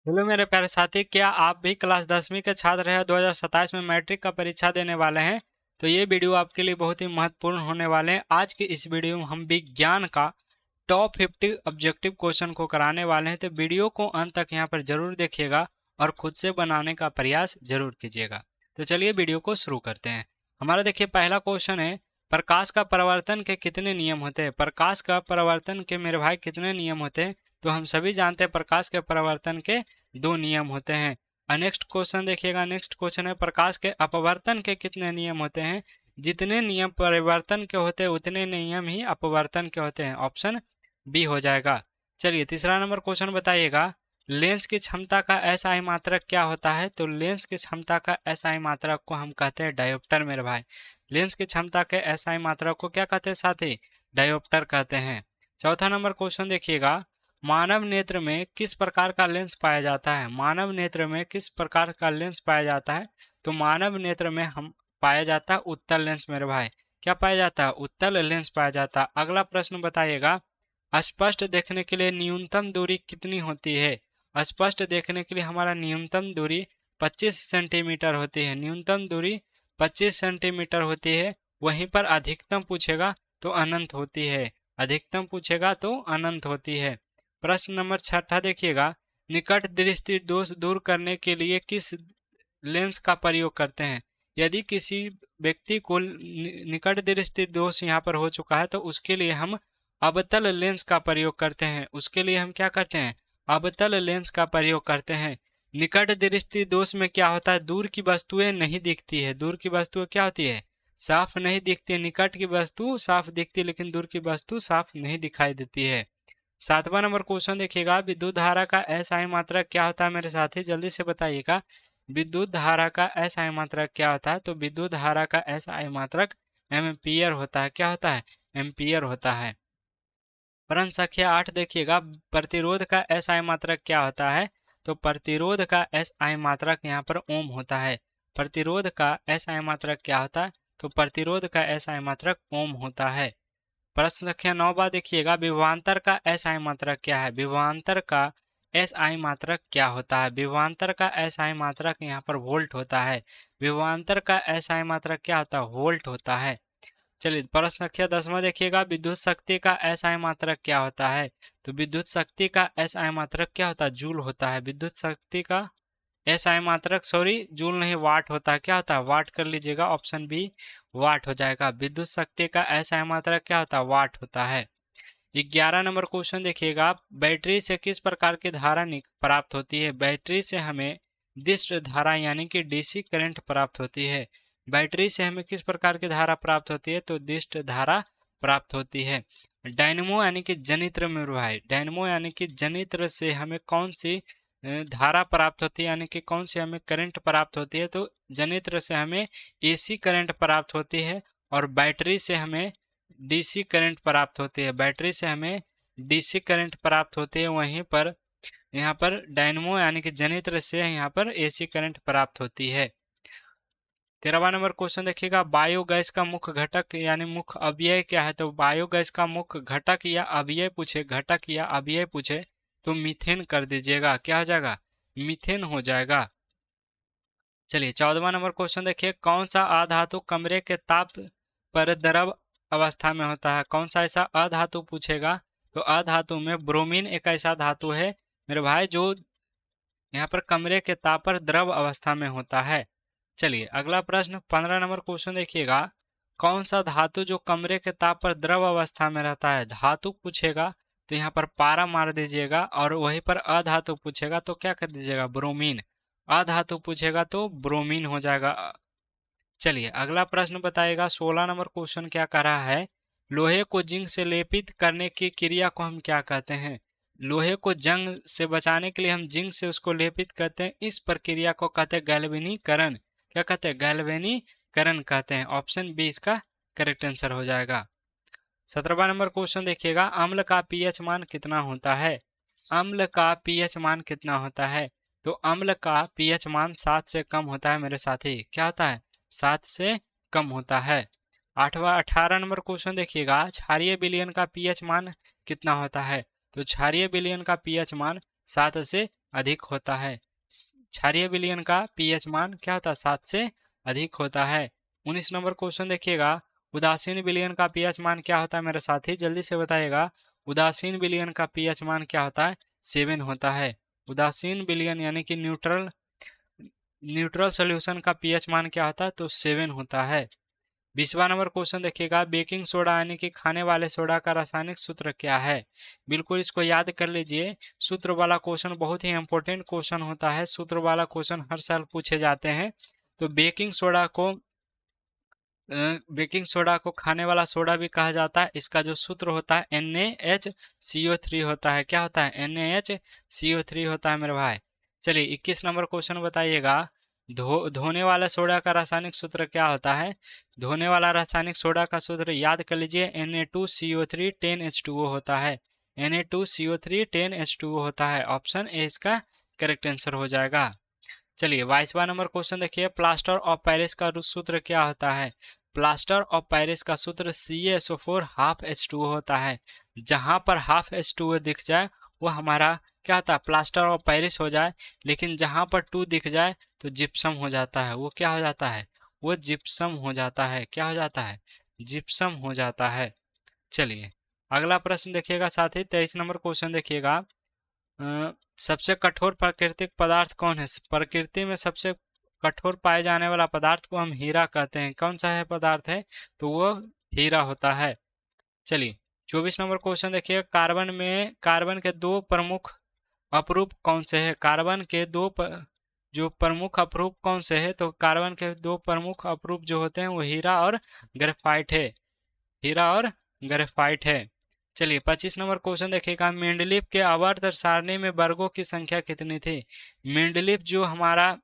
Hello मेरे प्यारे साथी, क्या आप भी क्लास 10वीं के छात्र हैं? 2027 में मैट्रिक का परीक्षा देने वाले हैं तो ये वीडियो आपके लिए बहुत ही महत्वपूर्ण होने वाले हैं। आज के इस वीडियो में हम विज्ञान का टॉप 50 ऑब्जेक्टिव क्वेश्चन को कराने वाले हैं, तो वीडियो को अंत तक यहाँ पर जरूर देखिएगा और खुद से बनाने का प्रयास जरूर कीजिएगा। तो चलिए वीडियो को शुरू करते हैं। हमारा देखिए पहला क्वेश्चन है, प्रकाश का परावर्तन के कितने नियम होते हैं? प्रकाश का परावर्तन के मेरे भाई कितने नियम होते हैं? तो हम सभी जानते हैं प्रकाश के परावर्तन के 2 नियम होते हैं। नेक्स्ट क्वेश्चन देखिएगा, नेक्स्ट क्वेश्चन है, प्रकाश के अपवर्तन के कितने नियम होते हैं? जितने नियम परिवर्तन के होते हैं उतने नियम ही अपवर्तन के होते हैं। ऑप्शन बी हो जाएगा। चलिए तीसरा नंबर क्वेश्चन बताइएगा, लेंस की क्षमता का एसआई मात्रक क्या होता है? तो लेंस की क्षमता का एसआई मात्रक को हम कहते हैं डायोप्टर मेरे भाई। लेंस की क्षमता के एसआई मात्रक को क्या कहते हैं साथी? डायोप्टर कहते हैं। चौथा नंबर क्वेश्चन देखिएगा, मानव नेत्र में किस प्रकार का लेंस पाया जाता है? मानव नेत्र में किस प्रकार का लेंस पाया जाता है? तो मानव नेत्र में हम पाया जाता है उत्तल लेंस मेरे भाई। क्या पाया जाता है? उत्तल लेंस पाया जाता है। अगला प्रश्न बताइएगा, स्पष्ट देखने के लिए न्यूनतम दूरी कितनी होती है? स्पष्ट देखने के लिए हमारा न्यूनतम दूरी 25 सेंटीमीटर होती है। न्यूनतम दूरी 25 सेंटीमीटर होती है। वहीं पर अधिकतम पूछेगा तो अनंत होती है। अधिकतम पूछेगा तो अनंत होती है। प्रश्न नंबर 6 देखिएगा, निकट दृष्टि दोष दूर करने के लिए किस लेंस का प्रयोग करते हैं? यदि किसी व्यक्ति को निकट दृष्टि दोष यहाँ पर हो चुका है तो उसके लिए हम अवतल लेंस का प्रयोग करते हैं। उसके लिए हम क्या करते हैं? अवतल लेंस का प्रयोग करते हैं। निकट दृष्टि दोष में क्या होता है? दूर की वस्तुएं नहीं दिखती है। दूर की वस्तुएं क्या होती है? साफ नहीं दिखती है। निकट की वस्तु साफ दिखती है लेकिन दूर की वस्तु साफ नहीं दिखाई देती है। 7वां नंबर क्वेश्चन देखिएगा, विद्युत धारा का एसआई मात्रक क्या होता है? मेरे साथी जल्दी से बताइएगा, विद्युत धारा का एसआई मात्रक क्या होता है? तो विद्युत धारा का एसआई मात्रक एम्पियर होता है। क्या होता है? एम्पियर होता है। प्रश्न संख्या 8 देखिएगा, प्रतिरोध का एसआई मात्रक क्या होता है? तो प्रतिरोध का एसआई मात्रक यहाँ पर ओम होता है। प्रतिरोध का एसआई मात्रक क्या होता है? तो प्रतिरोध का एसआई मात्रक ओम होता है। प्रश्न संख्या 9 देखिएगा, विभवांतर का एसआई मात्रक क्या है? विभवांतर का एसआई मात्रक क्या होता है? विभवांतर का एसआई मात्रक यहाँ पर वोल्ट होता है। विभवांतर का एसआई मात्रक क्या होता है? वोल्ट होता है। चलिए प्रश्न संख्या 10 देखिएगा, विद्युत शक्ति का एसआई मात्रक क्या होता है? तो विद्युत शक्ति का एसआई मात्रक क्या होता है? जूल होता है। विद्युत शक्ति का एसआई मात्रक जूल नहीं वाट होता है। क्या होता है? वाट कर लीजिएगा, ऑप्शन बी वाट हो जाएगा। विद्युत शक्ति का एसआई मात्रक क्या होता है? वाट होता है। 11 नंबर क्वेश्चन देखिएगा, बैटरी से किस प्रकार की धारा प्राप्त होती है? बैटरी से हमें दिष्ट धारा यानी कि डीसी करंट प्राप्त होती है। बैटरी से हमें किस प्रकार की धारा प्राप्त होती है? तो दिष्ट धारा प्राप्त होती है। डायनमो यानी कि जनित्र में भाई, डायनमो यानी कि जनित्र से हमें कौन सी धारा प्राप्त होती है यानी कि कौन सी हमें करंट प्राप्त होती है? तो जनित्र से हमें एसी करंट प्राप्त होती है और बैटरी से हमें डीसी करंट प्राप्त होती है। बैटरी से हमें डीसी करंट प्राप्त होती है। वहीं पर यहाँ पर डायनमो यानी कि जनित्र से यहाँ पर एसी करंट प्राप्त होती है। 13वां नंबर क्वेश्चन देखिएगा, बायोगैस का मुख्य घटक यानी मुख्य अवयव क्या है? तो बायोगैस का मुख्य घटक या अवयव पूछे, घटक या अवयव पूछे तो मीथेन कर दीजिएगा। क्या हो जाएगा? मीथेन हो जाएगा। चलिए 14वां नंबर क्वेश्चन देखिए, कौन सा अधातु कमरे के ताप पर द्रव अवस्था में होता है? कौन सा ऐसा अधातु पूछेगा? तो अधातु में ब्रोमीन एक ऐसा धातु है मेरे भाई जो यहाँ पर कमरे के ताप पर द्रव अवस्था में होता है। चलिए अगला प्रश्न 15 नंबर क्वेश्चन देखिएगा, कौन सा धातु जो कमरे के ताप पर द्रव अवस्था में रहता है? धातु पूछेगा तो यहाँ पर पारा मार दीजिएगा और वहीं पर अधातु पूछेगा तो क्या कर दीजिएगा? ब्रोमीन। अधातु पूछेगा तो ब्रोमीन हो जाएगा। चलिए अगला प्रश्न बताइएगा, 16 नंबर क्वेश्चन क्या कह रहा है, लोहे को जिंक से लेपित करने की क्रिया को हम क्या कहते हैं? लोहे को जंग से बचाने के लिए हम जिंक से उसको लेपित करते हैं। इस प्रक्रिया को कहते हैं गैल्वेनीकरण। क्या कहते हैं? गैल्वेनीकरण कहते हैं। ऑप्शन बी इसका करेक्ट आंसर हो जाएगा। 17वां नंबर क्वेश्चन देखिएगा, अम्ल का पीएच मान कितना होता है? अम्ल का पीएच मान कितना होता है? तो अम्ल का पीएच मान 7 से कम होता है मेरे साथी। क्या होता है? 7 से कम होता है। 18 नंबर क्वेश्चन देखिएगा, क्षारीय विलयन का पीएच मान कितना होता है? तो क्षारीय विलयन का पीएच मान 7 से अधिक होता है। क्षारीय विलयन का पीएच मान क्या होता है? 7 से अधिक होता है। 19 नंबर क्वेश्चन देखिएगा, उदासीन विलयन का पीएच मान क्या होता है मेरे साथी? जल्दी से बताइएगा। उदासीन विलयन का पीएच मान क्या होता है? 7 होता है। उदासीन विलयन यानी कि न्यूट्रल सॉल्यूशन का पीएच मान क्या होता है? तो 7 होता है। 20वां नंबर क्वेश्चन देखिएगा, बेकिंग सोडा यानी कि खाने वाले सोडा का रासायनिक सूत्र क्या है? बिल्कुल इसको याद कर लीजिए। सूत्र वाला क्वेश्चन बहुत ही इंपॉर्टेंट क्वेश्चन होता है। सूत्र वाला क्वेश्चन हर साल पूछे जाते हैं। तो बेकिंग सोडा को खाने वाला सोडा भी कहा जाता है। इसका जो सूत्र होता है NaHCO3 होता है। क्या होता है? NaHCO3 होता है मेरे भाई। चलिए 21 नंबर क्वेश्चन बताइएगा, धोने वाला सोडा का रासायनिक सूत्र क्या होता है? धोने वाला रासायनिक सोडा का सूत्र याद कर लीजिए, Na2CO3 10H2O होता है। Na2CO3 10H2O होता है। ऑप्शन ए इसका करेक्ट आंसर हो जाएगा। चलिए 22वां नंबर क्वेश्चन देखिए, प्लास्टर ऑफ पेरिस का सूत्र क्या होता है? प्लास्टर ऑफ पेरिस का सूत्र CaSO4 हाफ H2O होता है। जहां पर हाफ H2O दिख जाए वो हमारा क्या होता है? प्लास्टर ऑफ पेरिस हो जाए। लेकिन जहां पर 2 दिख जाए तो जिप्सम हो जाता है। वो क्या हो जाता है? वो जिप्सम हो जाता है। क्या हो जाता है? जिप्सम हो जाता है। चलिए अगला प्रश्न देखिएगा साथी, 23 नंबर क्वेश्चन देखिएगा, सबसे कठोर प्राकृतिक पदार्थ कौन है? प्रकृति में सबसे कठोर पाए जाने वाला पदार्थ को हम हीरा कहते हैं। कौन सा है पदार्थ है? तो वो हीरा होता है। चलिए 24 नंबर क्वेश्चन देखिए, कार्बन के दो प्रमुख अपरूप कौन से है? जो प्रमुख अपरूप कौन से है? तो कार्बन के दो प्रमुख अपरूप जो होते हैं वो हीरा और ग्रेफाइट है। हीरा और ग्रेफाइट है। चलिए 25 नंबर क्वेश्चन देखिएगा, मेंडलीव के आवर्त सारणी में वर्गों की संख्या कितनी थी? मेंडलीव जो हमारा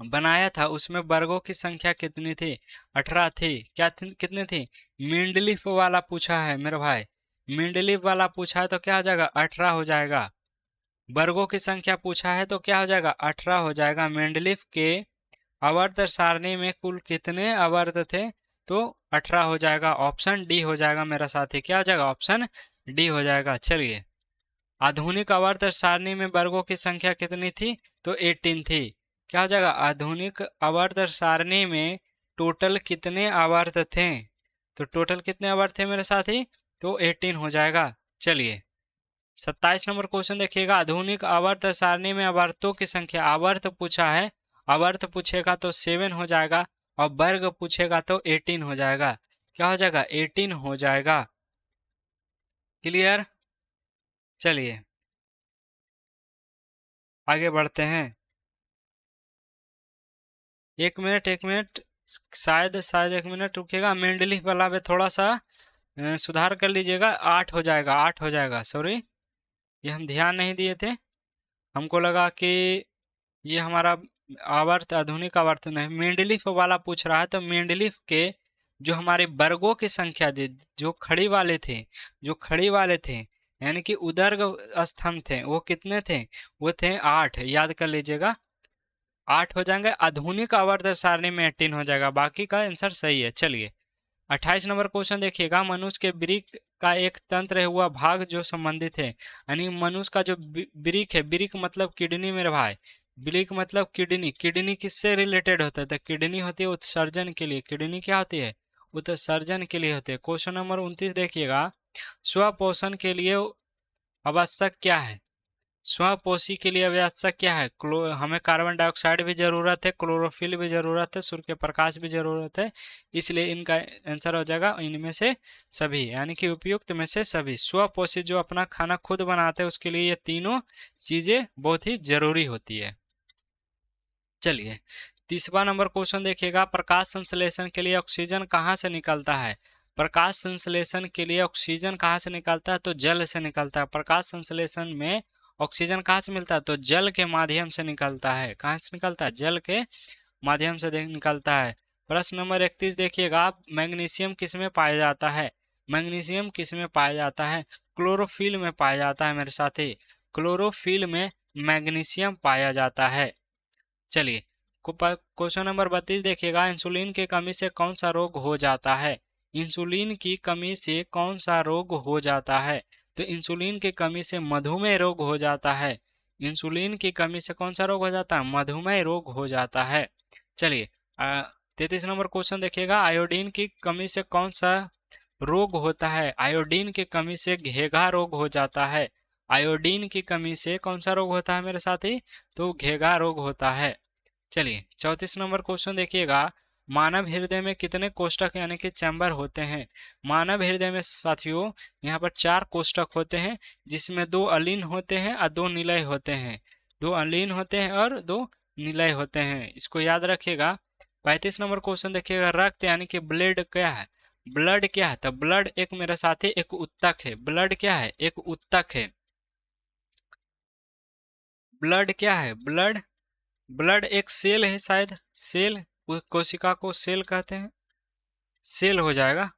बनाया था उसमें वर्गों की संख्या कितनी थी? 18 थी। कितनी थी? मेंडलीव वाला पूछा है मेरे भाई। मेंडलीव वाला पूछा है तो क्या हो जाएगा? 18 हो जाएगा। वर्गों की संख्या पूछा है तो क्या हो जाएगा? 18 हो जाएगा। मेंडलीव के आवर्त सारणी में कुल कितने आवर्त थे? तो 18 हो जाएगा। ऑप्शन डी हो जाएगा मेरा साथी। क्या हो जाएगा? ऑप्शन डी हो जाएगा। चलिए आधुनिक आवर्त सारणी में वर्गों की संख्या कितनी थी? तो 18 थी। क्या हो जाएगा? आधुनिक आवर्त सारणी में टोटल कितने आवर्त थे? तो टोटल कितने आवर्त थे मेरे साथी? तो 18 हो जाएगा। चलिए 27 नंबर क्वेश्चन देखिएगा, आधुनिक आवर्त सारणी में आवर्तों की संख्या, आवर्त पूछा है, आवर्त पूछेगा तो 7 हो जाएगा और वर्ग पूछेगा तो 18 हो जाएगा। क्या हो जाएगा? 18 हो जाएगा। क्लियर? चलिए आगे बढ़ते हैं। एक मिनट शायद 1 मिनट रुकिएगा। मेंडलीव वाला में थोड़ा सा सुधार कर लीजिएगा। 8 हो जाएगा, 8 हो जाएगा। सॉरी, ये हम ध्यान नहीं दिए थे। हमको लगा कि ये हमारा आवर्त आधुनिक आवर्त नहीं, मेंडलीव वाला पूछ रहा है। तो मेंडलीव के जो हमारे वर्गों की संख्या थी, जो खड़ी वाले थे यानी कि उदर्ग स्तंभ थे, वो कितने थे? वो थे 8। याद कर लीजिएगा, 8 हो जाएंगे। आधुनिक आवर्त सारणी में 18 हो जाएगा। बाकी का आंसर सही है। चलिए 28 नंबर क्वेश्चन देखिएगा, मनुष्य के वृक्क का एक तंत्र हुआ भाग जो संबंधित है, यानी मनुष्य का जो वृक्क है, वृक्क मतलब किडनी मेरे भाई, वृक्क मतलब किडनी। किडनी किससे रिलेटेड होता है? तो किडनी होती है उत्सर्जन के लिए। किडनी क्या होती है? उत्सर्जन के लिए होती है। क्वेश्चन नंबर 29 देखिएगा, स्वपोषण के लिए आवश्यक क्या है? स्वपोषी के लिए आवश्यक क्या है? हमें कार्बन डाइऑक्साइड भी जरूरत है, क्लोरोफिल भी जरूरत है, सूर्य के प्रकाश भी जरूरत है। इसलिए इनका आंसर हो जाएगा इनमें से सभी, यानी कि उपयुक्त में से सभी। स्वपोषी जो अपना खाना खुद बनाते हैं उसके लिए ये तीनों चीजें बहुत ही जरूरी होती है। चलिए 30वां नंबर क्वेश्चन देखिएगा, प्रकाश संश्लेषण के लिए ऑक्सीजन कहाँ से निकलता है? प्रकाश संश्लेषण के लिए ऑक्सीजन कहाँ से निकलता है? तो जल से निकलता है। प्रकाश संश्लेषण में ऑक्सीजन कहाँ से मिलता है? तो जल के माध्यम से निकलता है। कहाँ से निकलता है? जल के माध्यम से निकलता है। प्रश्न नंबर 31 देखिएगा, मैग्नीशियम किस में पाया जाता है? मैग्नीशियम किस में पाया जाता है? क्लोरोफिल में पाया जाता है मेरे साथी। क्लोरोफिल में मैग्नीशियम पाया जाता है। चलिए क्वेश्चन नंबर 32 देखिएगा, इंसुलिन की कमी से कौन सा रोग हो जाता है? इंसुलिन की कमी से कौन सा रोग हो जाता है? तो इंसुलिन की कमी से मधुमेह रोग हो जाता है। इंसुलिन की कमी से कौन सा रोग हो जाता है? मधुमेह रोग हो जाता है। चलिए 33 नंबर क्वेश्चन देखिएगा, आयोडीन की कमी से कौन सा रोग होता है? आयोडीन की कमी से घेघा रोग हो जाता है। आयोडीन की कमी से कौन सा रोग होता है मेरे साथी? तो घेघा रोग होता है। चलिए 34 नंबर क्वेश्चन देखिएगा, मानव हृदय में कितने कोष्ठक यानी कि चैम्बर होते हैं? मानव हृदय में साथियों यहाँ पर 4 कोष्ठक होते हैं, जिसमें 2 अलीन होते हैं और 2 निलय होते हैं। 2 अलीन होते हैं और 2 निलय होते हैं, इसको याद रखिएगा। 35 नंबर क्वेश्चन देखिएगा, रक्त यानी कि ब्लड क्या है? ब्लड क्या है? तो ब्लड एक मेरे साथी एक उत्तक है। ब्लड क्या है? एक उत्तक है। ब्लड क्या है? ब्लड ब्लड एक सेल है शायद, सेल, कोशिका को सेल कहते हैं, सेल हो जाएगा।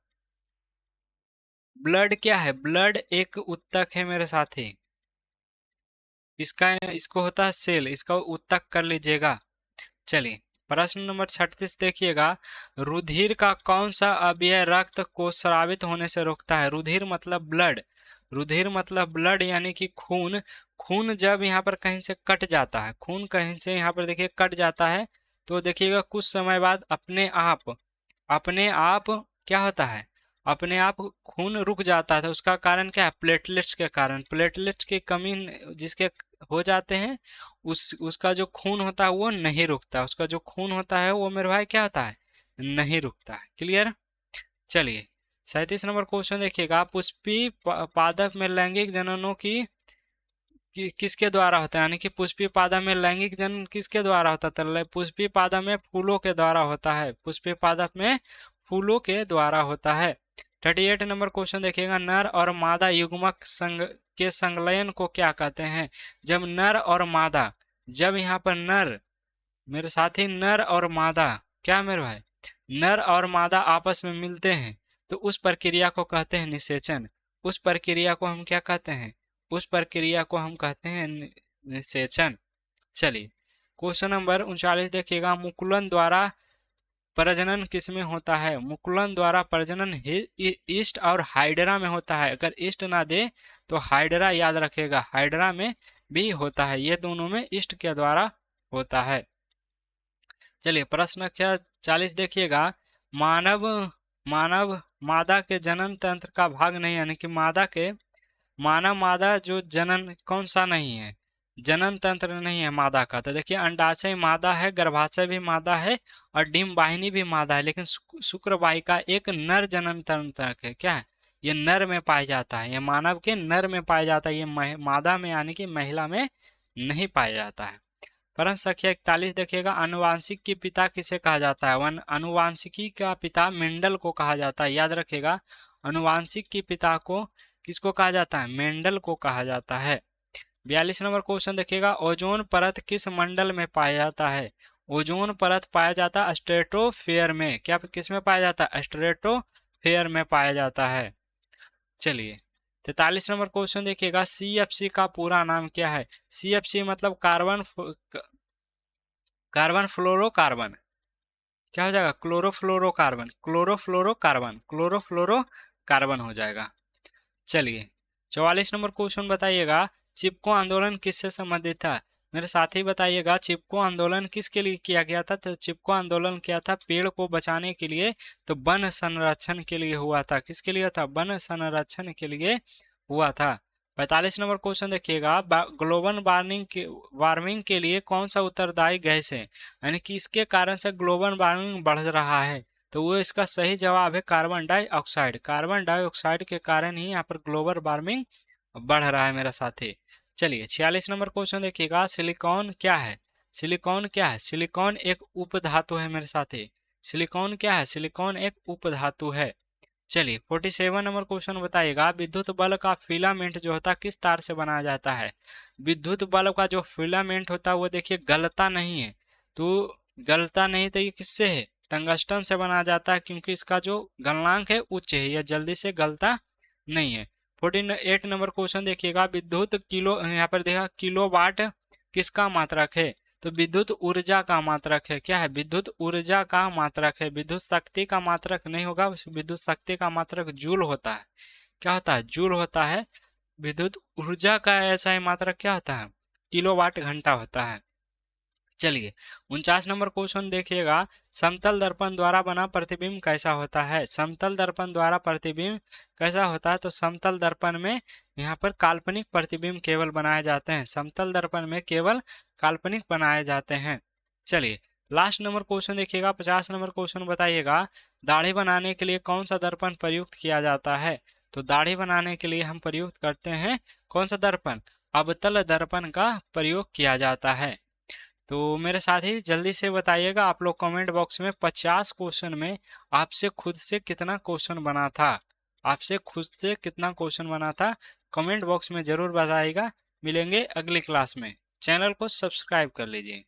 ब्लड क्या है? ब्लड एक उत्तक है मेरे साथी, इसको होता है सेल, इसका उत्तक कर लीजिएगा। चलिए प्रश्न नंबर 36 देखिएगा, रुधिर का कौन सा अवयव रक्त को स्रावित होने से रोकता है? रुधिर मतलब ब्लड, रुधिर मतलब ब्लड यानी कि खून। खून जब यहाँ पर कहीं से कट जाता है, खून कहीं से यहाँ पर देखिए कट जाता है, तो देखिएगा कुछ समय बाद अपने आप क्या होता है? अपने आप खून रुक जाता है। तो उसका कारण क्या है? प्लेटलेट्स के कारण। प्लेटलेट्स की कमी जिसके हो जाते हैं, उसका जो खून होता है वो नहीं रुकता, उसका जो खून होता है वो मेरे भाई क्या होता है? नहीं रुकता है। क्लियर? चलिए 37 नंबर क्वेश्चन देखिएगा, पुष्पी पादप में लैंगिक जननों की किसके द्वारा होता है? यानी कि पुष्पी पादा में लैंगिक जनन किसके द्वारा होता है? तो पुष्पी पादा में फूलों के द्वारा होता है। पुष्पी पादप में फूलों के द्वारा होता है। 38 नंबर क्वेश्चन देखिएगा, नर और मादा युग्मक के संलयन को क्या कहते हैं? जब नर और मादा, जब यहाँ पर नर, मेरे साथी नर और मादा, क्या मेरे भाई, नर और मादा आपस में मिलते हैं, तो उस प्रक्रिया को कहते हैं निषेचन। उस प्रक्रिया को हम क्या कहते हैं? उस प्रक्रिया को हम कहते हैं निषेचन। चलिए क्वेश्चन नंबर 39 देखिएगा, मुकुलन द्वारा प्रजनन किसमें होता है? मुकुलन द्वारा प्रजनन ईस्ट और हाइड्रा में होता है। अगर ईस्ट ना दे तो हाइड्रा याद रखेगा, हाइड्रा में भी होता है। ये दोनों में ईस्ट के द्वारा होता है। चलिए प्रश्न क्या 40 देखिएगा, मानव मानव मादा के जनन तंत्र का भाग नहीं, यानी कि मानव मादा जो जनन कौन सा नहीं है? जनन तंत्र नहीं है मादा का। तो देखिए अंडाशय मादा है, गर्भाशय भी मादा है और डिंब वाहिनी भी मादा है, लेकिन शुक्र वाहिका एक नर जनन तंत्र है। क्या है? ये नर में पाया जाता है, ये मानव के नर में पाया जाता है, ये मादा में यानी कि महिला में नहीं पाया जाता है। प्रश्न संख्या 41 देखिएगा, अनुवांशिक के पिता किसे कहा जाता है? अनुवांशिकी का पिता मेंडल को कहा जाता है। याद रखिएगा, अनुवांशिक के पिता को किसको कहा जाता है? मेंडल को कहा जाता है। 42 नंबर क्वेश्चन देखिएगा, ओजोन परत किस मंडल में पाया जाता है? ओजोन परत पाया जाता है स्ट्रेटोस्फेयर में। क्या किस में पाया जाता है? स्ट्रेटोस्फेयर में पाया जाता है। चलिए 43 नंबर क्वेश्चन देखिएगा, CFC का पूरा नाम क्या है? CFC मतलब कार्बन फ्लोरोकार्बन, क्या हो जाएगा? क्लोरोफ्लोरोकार्बन, क्लोरोफ्लोरोकार्बन, क्लोरोफ्लोरोकार्बन हो जाएगा। चलिए 44 नंबर क्वेश्चन बताइएगा, चिपको आंदोलन किससे संबंधित था? मेरे साथी बताइएगा, चिपको आंदोलन किसके लिए किया गया था? तो चिपको आंदोलन किया था पेड़ को बचाने के लिए, तो वन संरक्षण के लिए हुआ था। किसके लिए था? वन संरक्षण के लिए हुआ था। 45 नंबर क्वेश्चन देखिएगा, ग्लोबल वार्मिंग के लिए कौन सा उत्तरदायी गैस है? यानी कि इसके कारण से ग्लोबल वार्मिंग बढ़ रहा है, तो वो इसका सही जवाब है कार्बन डाइऑक्साइड। कार्बन डाइऑक्साइड के कारण ही यहाँ पर ग्लोबल वार्मिंग बढ़ रहा है मेरा साथी। चलिए 46 नंबर क्वेश्चन देखिएगा, सिलिकॉन क्या है? सिलिकॉन क्या है? सिलिकॉन एक उपधातु है मेरे साथी। सिलिकॉन क्या है? सिलिकॉन एक उपधातु है। चलिए 47 नंबर क्वेश्चन बताइएगा, विद्युत बल्ब का फिलामेंट जो होता है किस तार से बनाया जाता है? विद्युत बल्ब का जो फिलामेंट होता है वो देखिए गलता नहीं है, तो गलता नहीं तो ये किससे है? टंगस्टन से बनाया जाता है, क्योंकि इसका जो गलनांक है उच्च है, यह जल्दी से गलता नहीं है। 48 नंबर क्वेश्चन देखिएगा, विद्युत किलो, यहाँ पर देखा किलो वाट किसका मात्रक है? तो विद्युत ऊर्जा का मात्रक है। क्या है? विद्युत ऊर्जा का मात्रक है, विद्युत शक्ति का मात्रक नहीं होगा। विद्युत शक्ति का मात्रक जूल होता है। क्या होता है? जूल होता है। विद्युत ऊर्जा का ऐसा ही मात्रक क्या होता है? किलोवाट घंटा होता है। चलिए 49 नंबर क्वेश्चन देखिएगा, समतल दर्पण द्वारा बना प्रतिबिंब कैसा होता है। समतल दर्पण द्वारा प्रतिबिंब कैसा होता है, तो समतल दर्पण में यहाँ पर काल्पनिक प्रतिबिंब केवल बनाए जाते हैं। समतल दर्पण में केवल काल्पनिक बनाए जाते हैं। चलिए लास्ट नंबर क्वेश्चन देखिएगा, 50 नंबर क्वेश्चन बताइएगा, दाढ़ी बनाने के लिए कौन सा दर्पण प्रयुक्त किया जाता है। तो दाढ़ी बनाने के लिए हम प्रयुक्त करते हैं कौन सा दर्पण, अवतल दर्पण का प्रयोग किया जाता है। तो मेरे साथ ही जल्दी से बताइएगा, आप लोग कमेंट बॉक्स में 50 क्वेश्चन में आपसे खुद से कितना क्वेश्चन बना था, आपसे खुद से कितना क्वेश्चन बना था, कमेंट बॉक्स में जरूर बताइएगा। मिलेंगे अगली क्लास में, चैनल को सब्सक्राइब कर लीजिए।